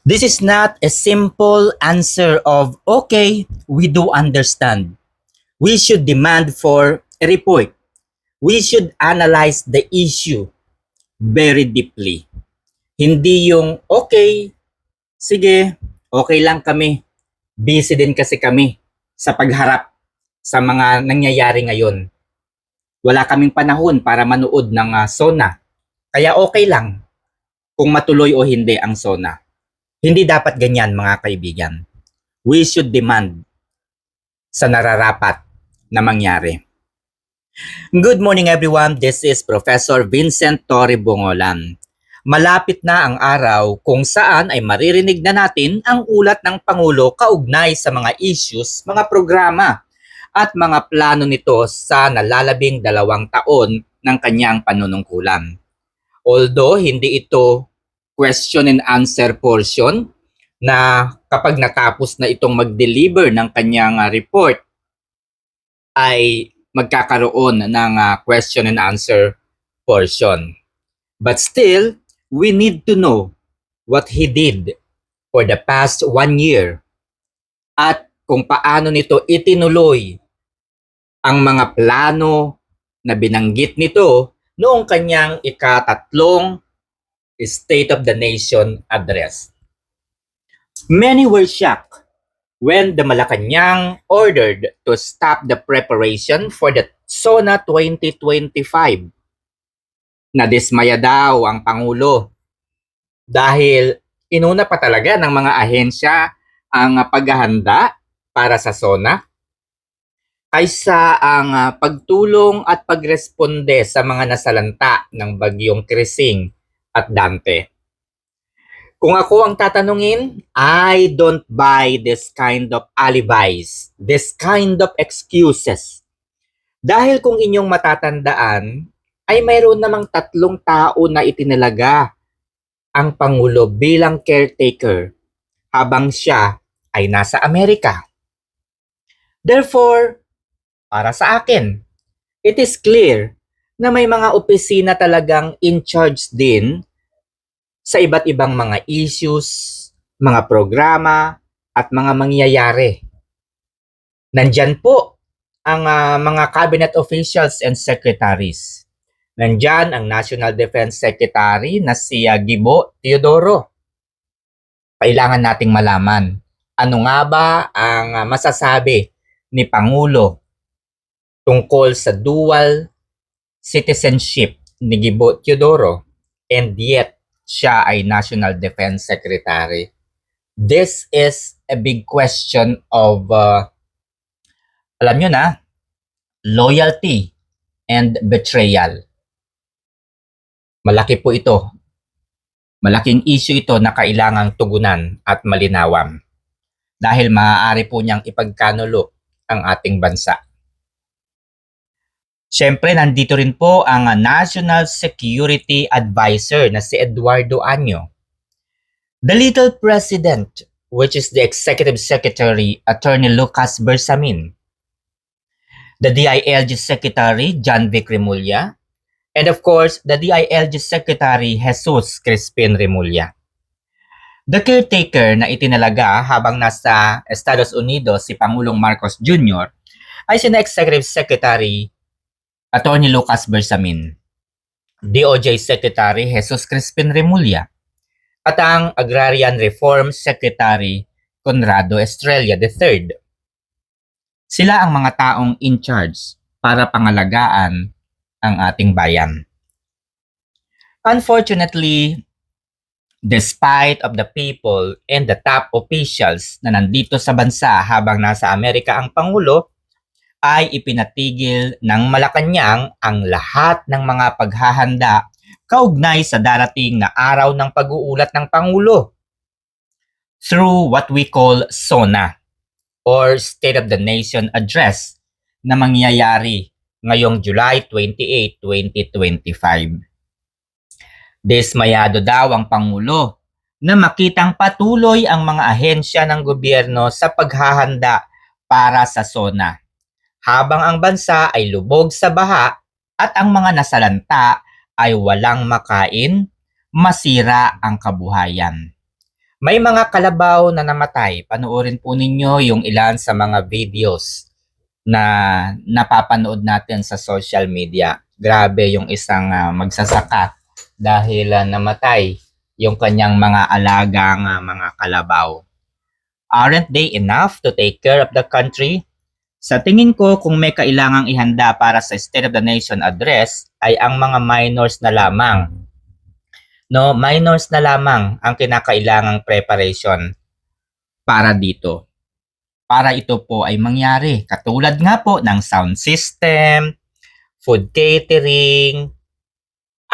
This is not a simple answer of, okay, we do understand. We should demand for a report. We should analyze the issue very deeply. Hindi yung, okay, sige, okay lang kami. Busy din kasi kami sa pagharap sa mga nangyayari ngayon. Wala kaming panahon para manood ng SONA. Kaya okay lang kung matuloy o hindi ang SONA. Hindi dapat ganyan mga kaibigan. We should demand sa nararapat na mangyari. Good morning everyone, this is Professor Vincent Torre Bongolan. Malapit na ang araw kung saan ay maririnig na natin ang ulat ng Pangulo kaugnay sa mga issues, mga programa at mga plano nito sa nalalabing 2 taon ng kanyang panunungkulan. Although hindi ito question and answer portion na kapag natapos na itong mag-deliver ng kanyang report ay magkakaroon ng question and answer portion. But still, we need to know what he did for the past 1 year at kung paano nito itinuloy ang mga plano na binanggit nito noong kanyang ika-3 State of the Nation address. Many were shocked when the Malacanang ordered to stop the preparation for the SONA 2025. Nadismaya daw ang Pangulo dahil inuna pa talaga ng mga ahensya ang paghahanda para sa SONA kaysa ang pagtulong at pagresponde sa mga nasalanta ng bagyong Krising at Dante. Kung ako ang tatanungin, I don't buy this kind of alibis, this kind of excuses. Dahil kung inyong matatandaan, ay mayroon namang 3 tao na itinalaga ang Pangulo bilang caretaker habang siya ay nasa Amerika. Therefore, para sa akin, it is clear na may mga opisina talagang in charge din sa iba't ibang mga issues, mga programa, at mga mangyayari. Nandyan po ang mga cabinet officials and secretaries. Nandyan ang National Defense Secretary na si Gibo Teodoro. Kailangan nating malaman ano nga ba ang masasabi ni Pangulo tungkol sa dual citizenship ni Gibo Teodoro and yet siya ay National Defense Secretary. This is a big question of, alam nyo na, loyalty and betrayal. Malaki po ito. Malaking issue ito na kailangang tugunan at malinawan. Dahil maaari po niyang ipagkanulo ang ating bansa. Siyempre, nandito rin po ang National Security Advisor na si Eduardo Año. The Little President, which is the Executive Secretary, Attorney Lucas Bersamin. The DILG Secretary, John Vic Remulla. And of course, the DILG Secretary, Jesus Crispin Remulla. The caretaker na itinalaga habang nasa Estados Unidos si Pangulong Marcos Jr. ay si Executive Secretary Attorney Lucas Bersamin, DOJ Secretary Jesus Crispin Remulla, at ang Agrarian Reform Secretary Conrado Estrella III. Sila ang mga taong in charge para pangalagaan ang ating bayan. Unfortunately, despite of the people and the top officials na nandito sa bansa habang nasa Amerika ang Pangulo, ay ipinatigil ng Malacanang ang lahat ng mga paghahanda kaugnay sa darating na araw ng pag-uulat ng Pangulo through what we call SONA or State of the Nation Address na mangyayari ngayong July 28, 2025. Dismayado daw ang Pangulo na makitang patuloy ang mga ahensya ng gobyerno sa paghahanda para sa SONA habang ang bansa ay lubog sa baha at ang mga nasalanta ay walang makain, masira ang kabuhayan. May mga kalabaw na namatay. Panoorin po ninyo yung ilan sa mga videos na napapanood natin sa social media. Grabe yung isang magsasaka dahil namatay yung kanyang mga alagang mga kalabaw. Aren't they enough to take care of the country? Sa tingin ko, kung may kailangang ihanda para sa State of the Nation address, ay ang mga minors na lamang. No, minors na lamang ang kinakailangang preparation para dito. Para ito po ay mangyari. Katulad nga po ng sound system, food catering,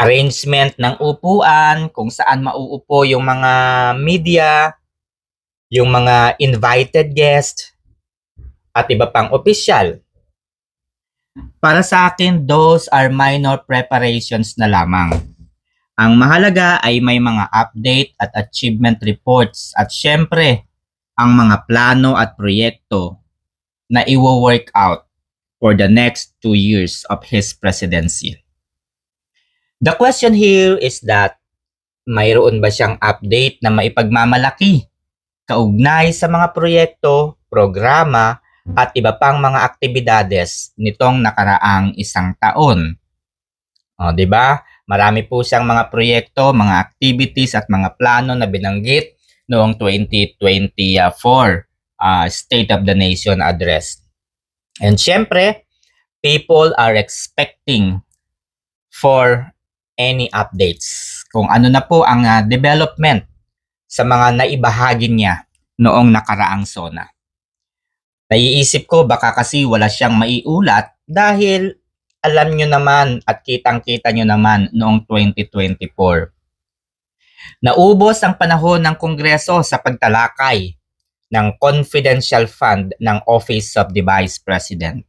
arrangement ng upuan, kung saan mauupo yung mga media, yung mga invited guest, at iba pang opisyal. Para sa akin, those are minor preparations na lamang. Ang mahalaga ay may mga update at achievement reports at syempre, ang mga plano at proyekto na i-work out for the next 2 years of his presidency. The question here is that mayroon ba siyang update na maipagmamalaki kaugnay sa mga proyekto, programa, at iba pang mga aktibidades nitong nakaraang isang taon? O, di ba? Marami po siyang mga proyekto, mga activities at mga plano na binanggit noong 2024 State of the Nation Address. And syempre, people are expecting for any updates. Kung ano na po ang development sa mga naibahagi niya noong nakaraang SONA. Naiisip ko baka kasi wala siyang maiulat dahil alam nyo naman at kitang-kita nyo naman noong 2024. Naubos ang panahon ng Kongreso sa pagtalakay ng confidential fund ng Office of the Vice President.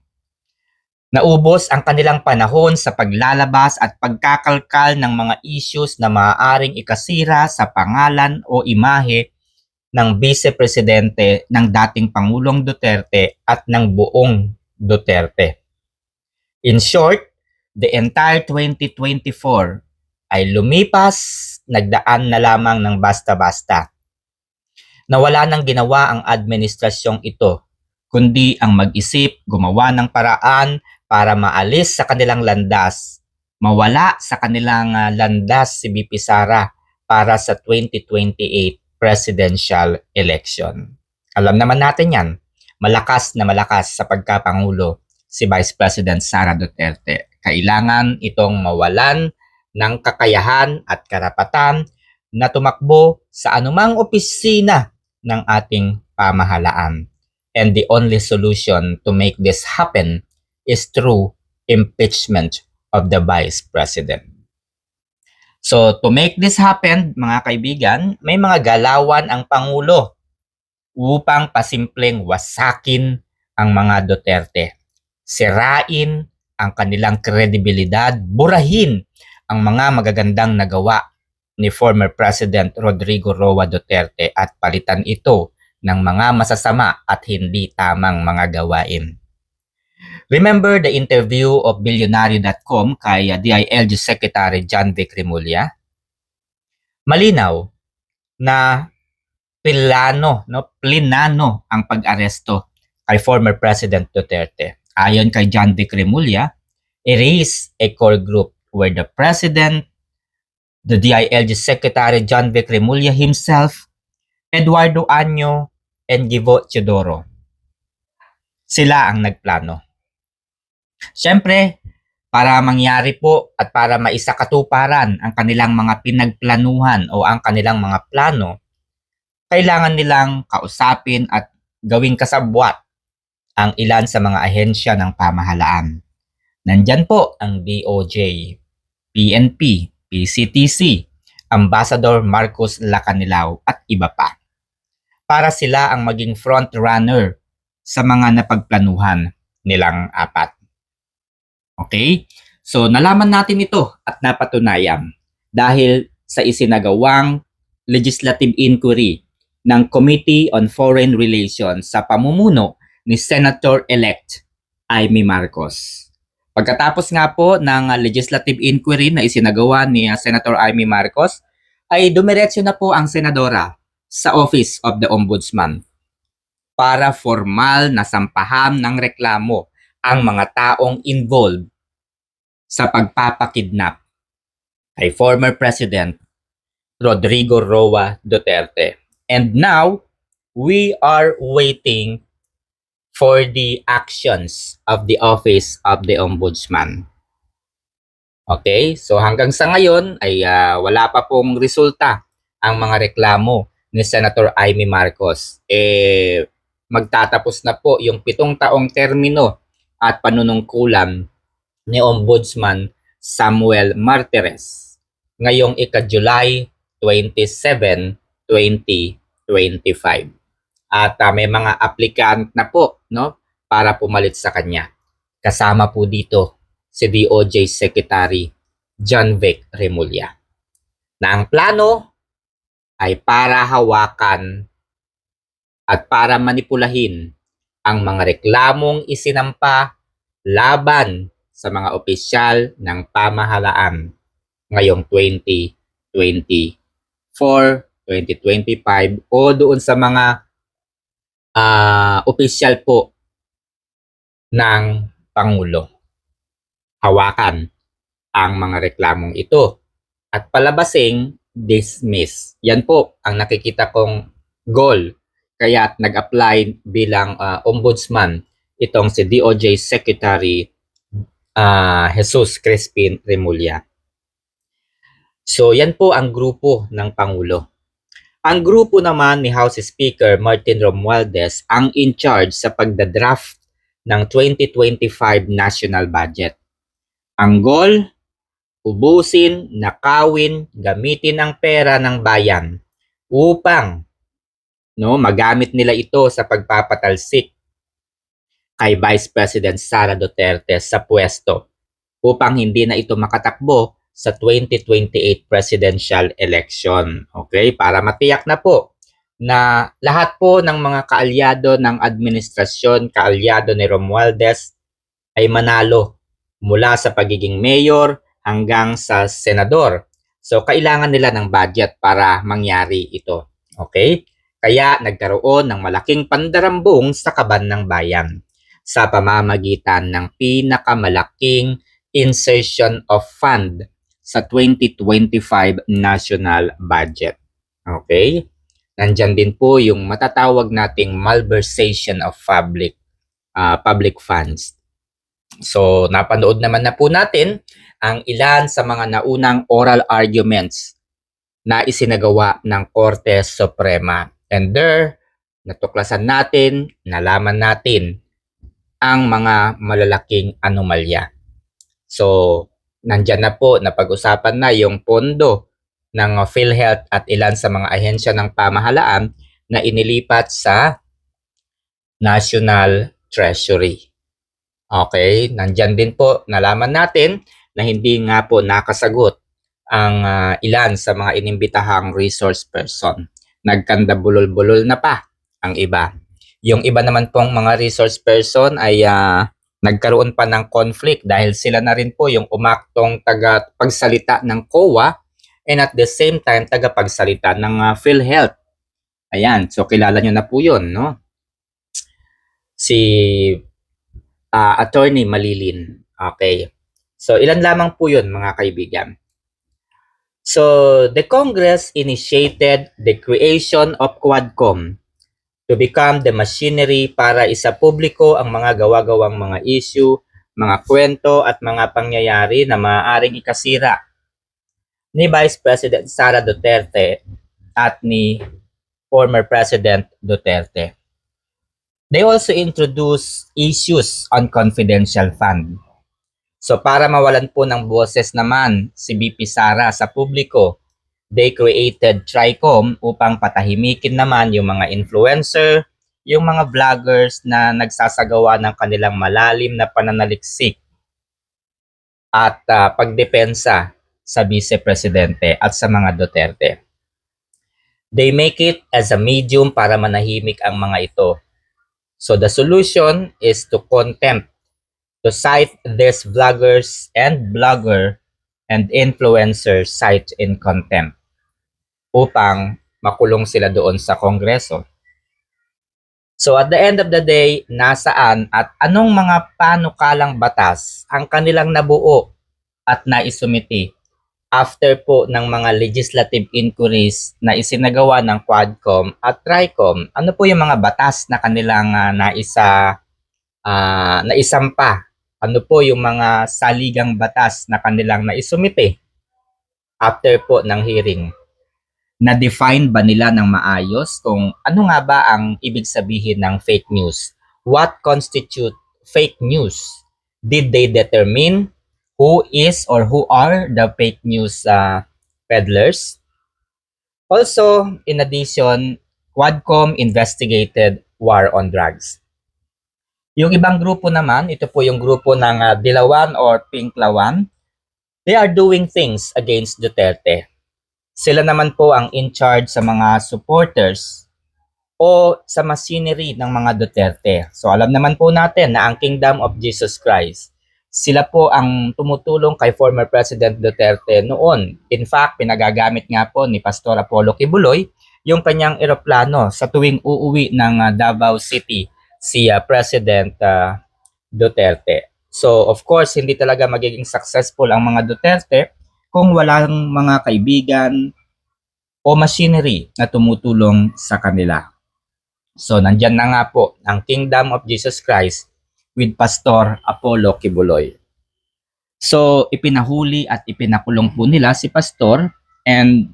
Naubos ang kanilang panahon sa paglalabas at pagkakalkal ng mga issues na maaaring ikasira sa pangalan o imahe ng Vice Presidente ng dating Pangulong Duterte at ng buong Duterte. In short, the entire 2024 ay lumipas, nagdaan na lamang ng basta-basta. Nawala nang ginawa ang administrasyong ito, kundi ang mag-isip, gumawa ng paraan para maalis sa kanilang landas, mawala sa kanilang landas si BP Sara para sa 2028 presidential election. Alam naman natin yan, malakas na malakas sa pagkapangulo si Vice President Sara Duterte. Kailangan itong mawalan ng kakayahan at karapatan na tumakbo sa anumang opisina ng ating pamahalaan. And the only solution to make this happen is through impeachment of the Vice President. So to make this happen, mga kaibigan, may mga galawan ang Pangulo upang pasimpleng wasakin ang mga Duterte. Sirain ang kanilang kredibilidad, burahin ang mga magagandang nagawa ni former President Rodrigo Roa Duterte at palitan ito ng mga masasama at hindi tamang mga gawain. Remember the interview of Billionaire.com kay DILG Secretary John Vic Remulla? Malinaw na plinano ang pag-aresto kay former President Duterte. Ayon kay John Vic Remulla, it is a core group where the President, the DILG Secretary John Vic Remulla himself, Eduardo Año, and Givo Teodoro. Sila ang nagplano. Siyempre, para mangyari po at para maisakatuparan ang kanilang mga pinagplanuhan o ang kanilang mga plano, kailangan nilang kausapin at gawing kasabwat ang ilan sa mga ahensya ng pamahalaan. Nandyan po ang DOJ, PNP, PCTC, Ambassador Marcos Lacanilao at iba pa. Para sila ang maging front runner sa mga napagplanuhan nilang apat. Okay? So nalaman natin ito at napatunayan dahil sa isinagawang legislative inquiry ng Committee on Foreign Relations sa pamumuno ni Senator-elect Amy Marcos. Pagkatapos nga po ng legislative inquiry na isinagawa ni Senator Amy Marcos, ay dumiretso na po ang senadora sa Office of the Ombudsman para formal na sampahan ng reklamo ang mga taong involved sa pagpapakidnap kay former President Rodrigo Roa Duterte. And now, we are waiting for the actions of the Office of the Ombudsman. Okay, so hanggang sa ngayon ay wala pa pong resulta ang mga reklamo ni Senator Amy Marcos. Magtatapos na po yung 7 taong termino at panunungkulan ni Ombudsman Samuel Martires ngayong ika-July 27, 2025. At may mga applicant na po, no, para pumalit sa kanya. Kasama po dito si DOJ Secretary John Vic Remulla. Na ang plano ay para hawakan at para manipulahin ang mga reklamong isinampa laban sa mga opisyal ng pamahalaan ngayong 2024, 2025 o doon sa mga opisyal po ng Pangulo. Hawakan ang mga reklamong ito at palabasing dismiss. Yan po ang nakikita kong goal. Kaya nag-apply bilang ombudsman itong si DOJ Secretary Jesus Crispin Remulla. So yan po ang grupo ng Pangulo. Ang grupo naman ni House Speaker Martin Romualdez ang in charge sa pagdadraft ng 2025 national budget. Ang goal, ubusin, nakawin, gamitin ang pera ng bayan upang magamit nila ito sa pagpapatalsik kay Vice President Sara Duterte sa pwesto upang hindi na ito makatakbo sa 2028 presidential election. Okay? Para matiyak na po na lahat po ng mga kaalyado ng administrasyon, kaalyado ni Romualdez ay manalo mula sa pagiging mayor hanggang sa senador. So, kailangan nila ng budget para mangyari ito. Okay? Kaya nagkaroon ng malaking pandarambong sa kaban ng bayan sa pamamagitan ng pinakamalaking insertion of fund sa 2025 national budget. Okay? Nandyan din po yung matatawag nating malversation of public funds. So, napanood naman na po natin ang ilan sa mga naunang oral arguments na isinagawa ng Korte Suprema. And there, natuklasan natin, nalaman natin ang mga malalaking anomalya. So, nandyan na po, napag-usapan na yung pondo ng PhilHealth at ilan sa mga ahensya ng pamahalaan na inilipat sa National Treasury. Okay, nandyan din po, nalaman natin na hindi nga po nakasagot ang ilan sa mga inimbitahang resource person. Nagkandabulol-bulol na pa ang iba. Yung iba naman pong mga resource person ay nagkaroon pa ng conflict dahil sila na rin po yung umaktong tagapagsalita ng COA and at the same time tagapagsalita ng PhilHealth. Ayan, so kilala nyo na po yun, no? Si Attorney Malilin. Okay. So, ilan lamang po yun, mga kaibigan. So, the Congress initiated the creation of Quadcom to become the machinery para isapubliko ang mga gawa-gawang mga issue, mga kwento at mga pangyayari na maaaring ikasira ni Vice President Sara Duterte at ni former President Duterte. They also introduce issues on confidential fund. So para mawalan po ng boses naman si BP Sara sa publiko, they created TRICOM upang patahimikin naman yung mga influencer, yung mga vloggers na nagsasagawa ng kanilang malalim na pananaliksik at pagdepensa sa Vice Presidente at sa mga Duterte. They make it as a medium para manahimik ang mga ito. So the solution is to contempt, to cite these vloggers and blogger and influencer cite in contempt upang makulong sila doon sa Kongreso. So at the end of the day, nasaan at anong mga panukalang batas ang kanilang nabuo at naisumiti after po ng mga legislative inquiries na isinagawa ng Quadcom at Tricom? Ano po yung mga batas na kanilang naisampa? Ano po yung mga saligang batas na kanilang naisumite after po ng hearing? Na-define ba nila ng maayos kung ano nga ba ang ibig sabihin ng fake news? What constitute fake news? Did they determine who is or who are the fake news peddlers? Also, in addition, Quadcom investigated war on drugs. Yung ibang grupo naman, ito po yung grupo ng Dilawan or Pinklawan, they are doing things against Duterte. Sila naman po ang in charge sa mga supporters o sa machinery ng mga Duterte. So alam naman po natin na ang Kingdom of Jesus Christ, sila po ang tumutulong kay former President Duterte noon. In fact, pinagagamit nga po ni Pastor Apollo Kibuloy yung kanyang eroplano sa tuwing uuwi ng Davao City si President Duterte. So of course, hindi talaga magiging successful ang mga Duterte kung walang mga kaibigan o machinery na tumutulong sa kanila. So, nandyan na nga po ang Kingdom of Jesus Christ with Pastor Apollo Kibuloy. So, ipinahuli at ipinakulong po nila si Pastor, and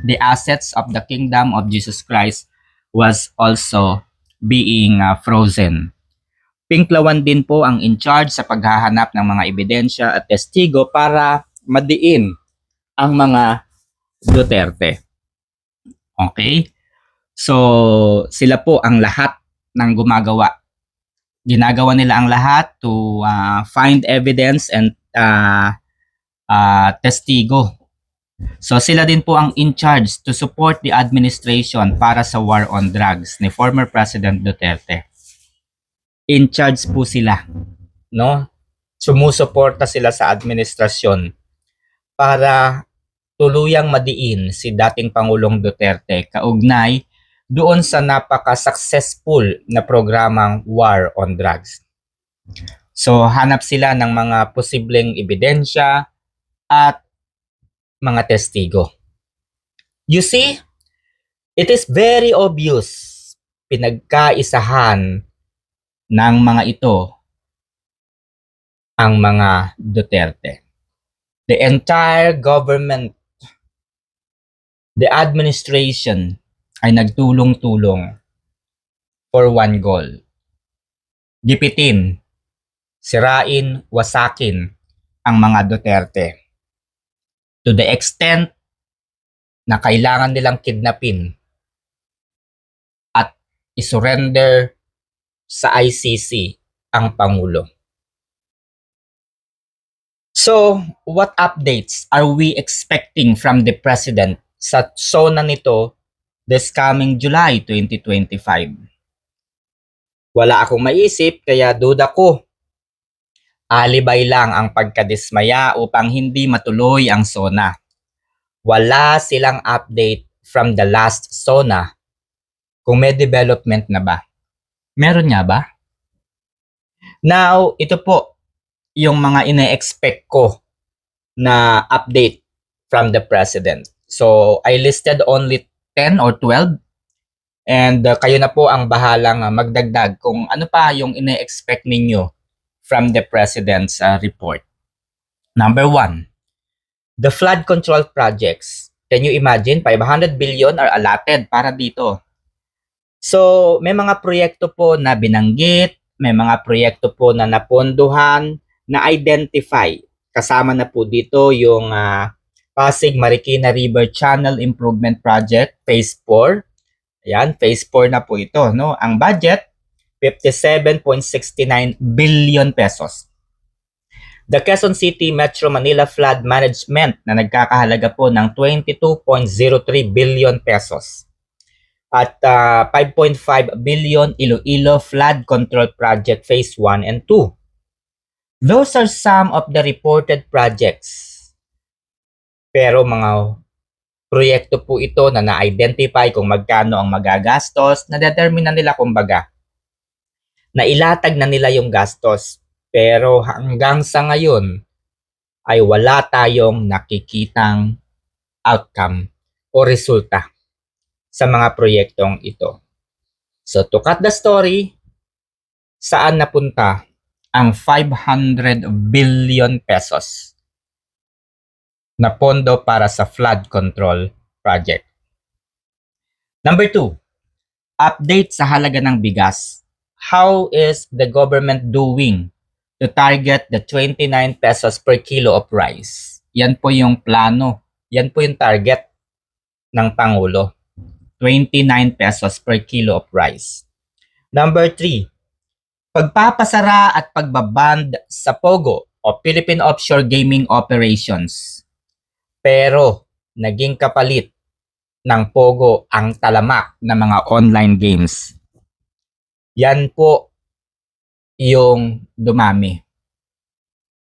the assets of the Kingdom of Jesus Christ was also being frozen. Pinklawan din po ang in charge sa paghahanap ng mga ebidensya at testigo para madiin ang mga Duterte. Okay? So, sila po ang lahat ng gumagawa. Ginagawa nila ang lahat to find evidence and testigo. So, sila din po ang in charge to support the administration para sa war on drugs ni former President Duterte. In charge po sila, no? Sumusuporta sila sa administrasyon para tuluyang madiin si dating Pangulong Duterte kaugnay doon sa napaka-successful na programang War on Drugs. So hanap sila ng mga posibleng ebidensya at mga testigo. You see, it is very obvious pinagkaisahan ng mga ito ang mga Duterte. The entire government, the administration ay nagtulong-tulong for one goal. Gipitin, sirain, wasakin ang mga Duterte. To the extent na kailangan nilang kidnapin at isurrender sa ICC ang Pangulo. So, what updates are we expecting from the President sa SONA nito this coming July 2025? Wala akong maisip kaya duda ko. Alibay lang ang pagkadismaya upang hindi matuloy ang SONA. Wala silang update from the last SONA kung may development na ba. Meron nga ba? Now, ito po yung mga ine-expect ko na update from the President. So, I listed only 10 or 12 and kayo na po ang bahalang magdagdag kung ano pa yung ine-expect ninyo from the President's report. Number 1, the flood control projects. Can you imagine? 500 billion are allotted para dito. So, may mga proyekto po na binanggit, may mga proyekto po na napondohan, na-identify. Kasama na po dito yung Pasig Marikina River Channel Improvement Project, Phase 4. Ayan, Phase 4 na po ito. No? Ang budget, 57.69 billion pesos. The Quezon City Metro Manila Flood Management na nagkakahalaga po ng 22.03 billion pesos. At 5.5 billion Iloilo Flood Control Project Phase 1 and 2. Those are some of the reported projects. Pero mga Proyekto po ito na na-identify kung magkano ang magagastos, na-determine na nila kumbaga. Nailatag na nila yung gastos. Pero hanggang sa ngayon ay wala tayong nakikitang outcome o resulta sa mga proyektong ito. So to cut the story, saan napunta ang 500 billion pesos na pondo para sa flood control project? Number 2, update sa halaga ng bigas. How is the government doing to target the 29 pesos per kilo of rice? Yan po yung plano. Yan po yung target ng Pangulo. 29 pesos per kilo of rice. Number 3, pagpapasara at pagbaband sa POGO o Philippine Offshore Gaming Operations. Pero naging kapalit ng POGO ang talamak na mga online games. Yan po yung dumami.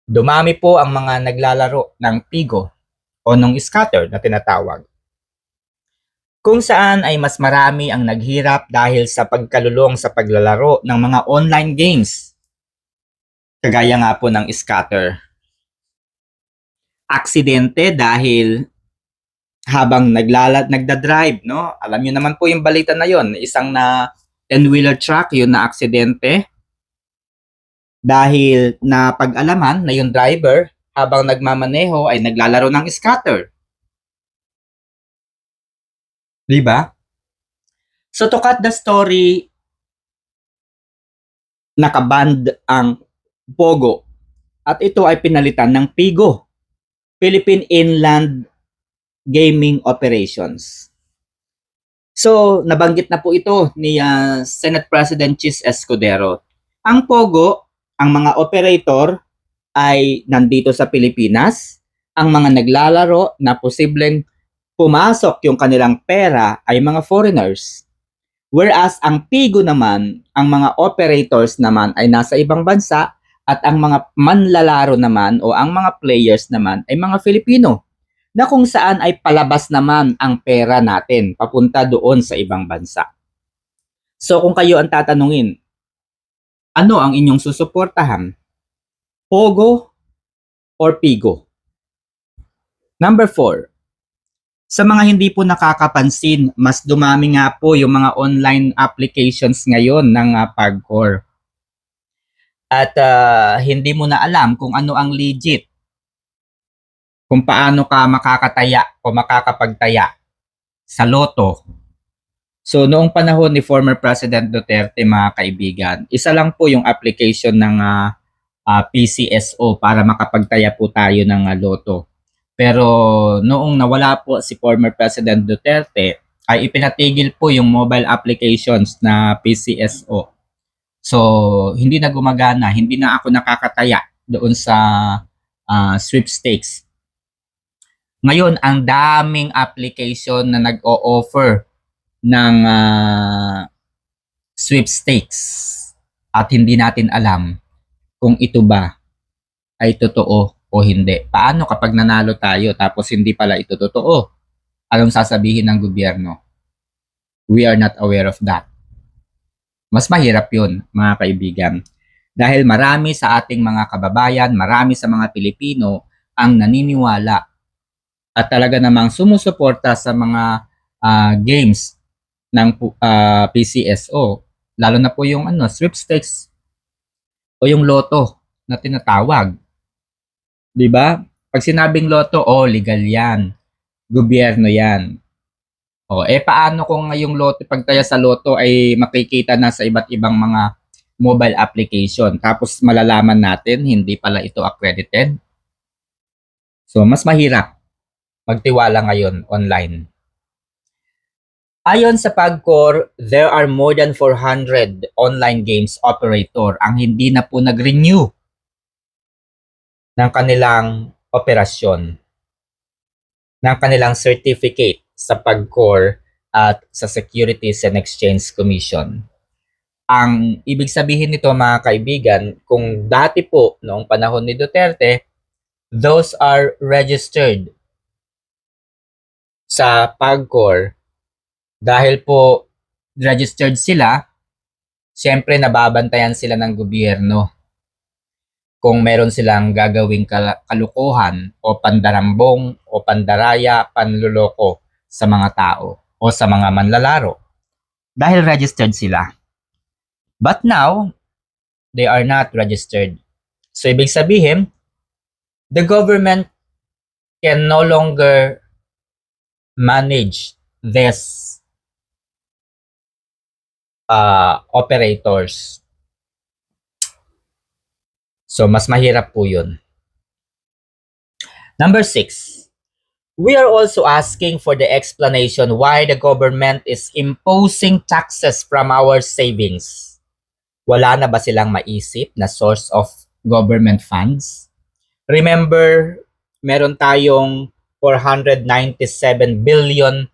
Dumami po ang mga naglalaro ng Pigo o nung scatter na tinatawag. Kung saan ay mas marami ang naghirap dahil sa pagkalulong sa paglalaro ng mga online games. Kagaya nga po ng scatter. Aksidente dahil habang nagda-drive, no? Alam niyo naman po yung balita na yon, isang na 10-wheeler truck yun na aksidente dahil na pag-alaman na yung driver habang nagmamaneho ay naglalaro ng scatter. Diba? So to cut the story, nakaband ang POGO at ito ay pinalitan ng PIGO, Philippine Inland Gaming Operations. So nabanggit na po ito ni Senate President Chis Escudero. Ang POGO, ang mga operator ay nandito sa Pilipinas. Ang mga naglalaro na posibleng pumasok yung kanilang pera ay mga foreigners. Whereas ang PIGO naman, ang mga operators naman ay nasa ibang bansa at ang mga manlalaro naman o ang mga players naman ay mga Filipino na kung saan ay palabas naman ang pera natin papunta doon sa ibang bansa. So kung kayo ang tatanungin, ano ang inyong susuportahan? POGO or PIGO? Number 4, sa mga hindi po nakakapansin, mas dumami nga po yung mga online applications ngayon ng PAGCOR. At hindi mo na alam kung ano ang legit, kung paano ka makakataya o makakapagtaya sa loto. So noong panahon ni former President Duterte, mga kaibigan, isa lang po yung application ng PCSO para makapagtaya po tayo ng loto. Pero noong nawala po si former President Duterte, ay ipinatigil po yung mobile applications na PCSO. So hindi na gumagana, hindi na ako nakakataya doon sa sweepstakes. Ngayon, ang daming application na nag-o-offer ng sweepstakes at hindi natin alam kung ito ba ay totoo o hindi. Paano kapag nanalo tayo tapos hindi pala ito totoo? Anong sasabihin ng gobyerno? We are not aware of that. Mas mahirap yun, mga kaibigan. Dahil marami sa ating mga kababayan, marami sa mga Pilipino ang naniniwala at talaga namang sumusuporta sa mga games ng PCSO. Lalo na po yung sweepstakes o yung loto na tinatawag. 'Di ba? Pag sinabing loto, legal 'yan. Gobyerno 'yan. Paano kung yung loto, pagtaya sa loto ay makikita na sa iba't ibang mga mobile application tapos malalaman natin hindi pala ito accredited? So mas mahirap magtiwala ngayon online. Ayon sa PAGCOR, there are more than 400 online games operator ang hindi na po nag-renew ng kanilang operasyon, ng kanilang certificate sa PAGCOR at sa Securities and Exchange Commission. Ang ibig sabihin nito, mga kaibigan, kung dati po noong panahon ni Duterte, those are registered sa PAGCOR, dahil po registered sila, siyempre nababantayan sila ng gobyerno kung meron silang gagawing kalukuhan o pandarambong o pandaraya, panluloko sa mga tao o sa mga manlalaro dahil registered sila. But now, they are not registered. So ibig sabihin, the government can no longer manage these operators. So mas mahirap po yun. Number 6, we are also asking for the explanation why the government is imposing taxes from our savings. Wala na ba silang maisip na source of government funds? Remember, meron tayong 497 billion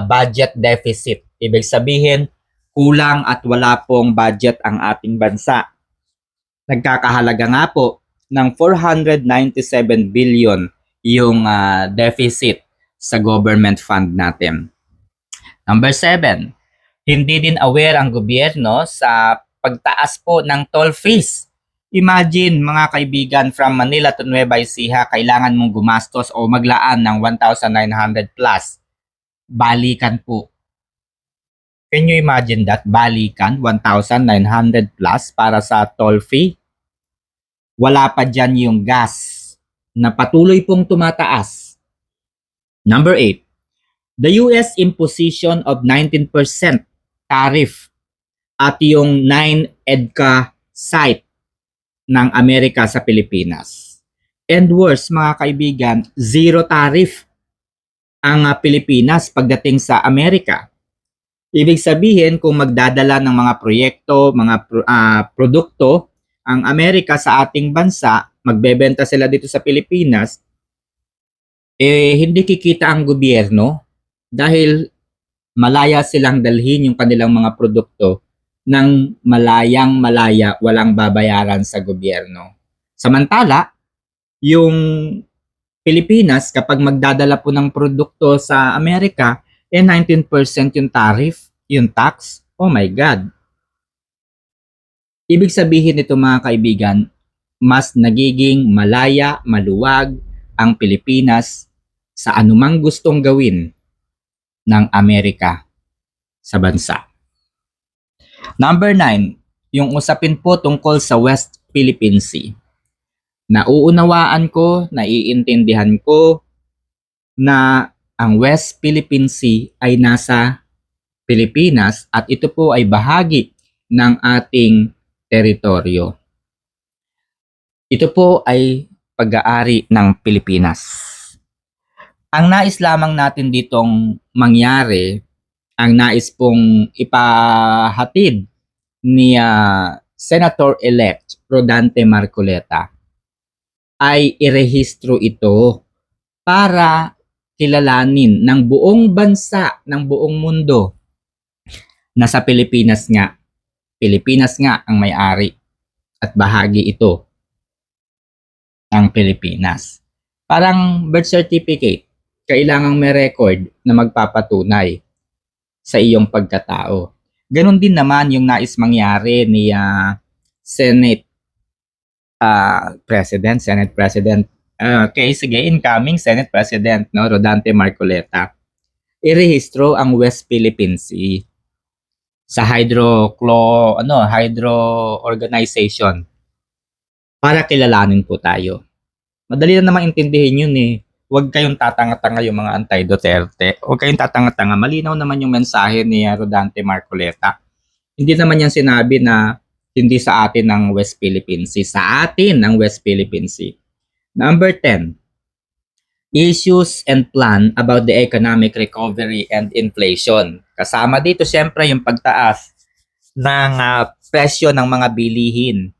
budget deficit. Ibig sabihin, kulang at wala pong budget ang ating bansa. Nagkakahalaga nga po ng 497 billion yung deficit sa government fund natin. Number 7, hindi din aware ang gobyerno sa pagtaas po ng toll fees. Imagine mga kaibigan, from Manila to Nueva Ecija, kailangan mong gumastos o maglaan ng 1,900 plus. Balikan po. Can you imagine that? Balikan, 1,900 plus para sa toll fee. Wala pa dyan yung gas na patuloy pong tumataas. Number 8, the US imposition of 19% tariff at yung 9 EDCA site ng Amerika sa Pilipinas. And worse, mga kaibigan, zero tariff ang Pilipinas pagdating sa Amerika. Ibig sabihin, kung magdadala ng mga proyekto, mga produkto, ang Amerika sa ating bansa, magbebenta sila dito sa Pilipinas, hindi kikita ang gobyerno dahil malaya silang dalhin yung kanilang mga produkto ng malaya, walang babayaran sa gobyerno. Samantala, yung Pilipinas, kapag magdadala po ng produkto sa Amerika, 19% yung tariff, yung tax. Oh my God. Ibig sabihin nito mga kaibigan, mas nagiging malaya, maluwag ang Pilipinas sa anumang gustong gawin ng Amerika sa bansa. Number 9, yung usapin po tungkol sa West Philippine Sea. Nauunawaan ko, naiintindihan ko na ang West Philippine Sea ay nasa Pilipinas at ito po ay bahagi ng ating teritoryo. Ito po ay pag-aari ng Pilipinas. Ang nais lamang natin ditong mangyari, ang nais pong ipahatid ni Senator-elect Rodante Marcoleta ay irehistro ito para kilalanin ng buong bansa, ng buong mundo na sa Pilipinas nga ang may-ari at bahagi ito ng Pilipinas. Parang birth certificate, kailangang may record na magpapatunay sa iyong pagkatao. Ganon din naman yung nais mangyari ni Senate President, incoming Senate President, no, Rodante Marcoleta. Irehistro ang West Philippine Sea sa hydro organization para kilalanin po tayo. Madali na namang intindihin yun eh. Huwag kayong tatanga-tanga yung mga anti-Duterte. Huwag kayong tatanga-tanga. Malinaw naman yung mensahe ni Rodante Marcoleta. Hindi naman yan sinabi na hindi sa atin ng West Philippine Sea. Sa atin ng West Philippine Sea. Number 10, issues and plan about the economic recovery and inflation. Kasama dito siyempre yung pagtaas ng presyo ng mga bilihin.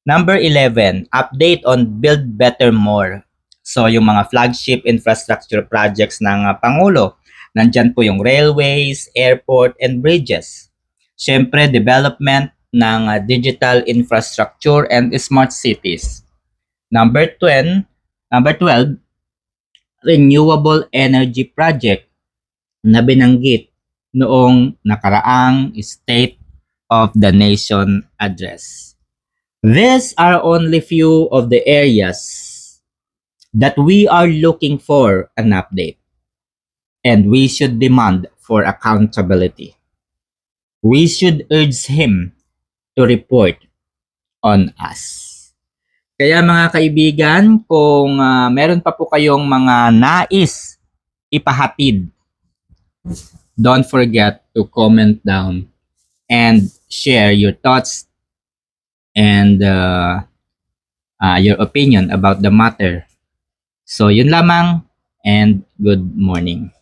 Number 11, update on Build Better More. So yung mga flagship infrastructure projects ng Pangulo. Nandyan po yung railways, airport, and bridges. Siyempre, development ng digital infrastructure and smart cities. Number 12, renewable energy project na binanggit noong nakaraang State of the Nation address. These are only few of the areas that we are looking for an update, and we should demand for accountability. We should urge him to report on us. Kaya mga kaibigan, kung meron pa po kayong mga nais ipahatid, don't forget to comment down and share your thoughts and your opinion about the matter. So yun lamang, and good morning.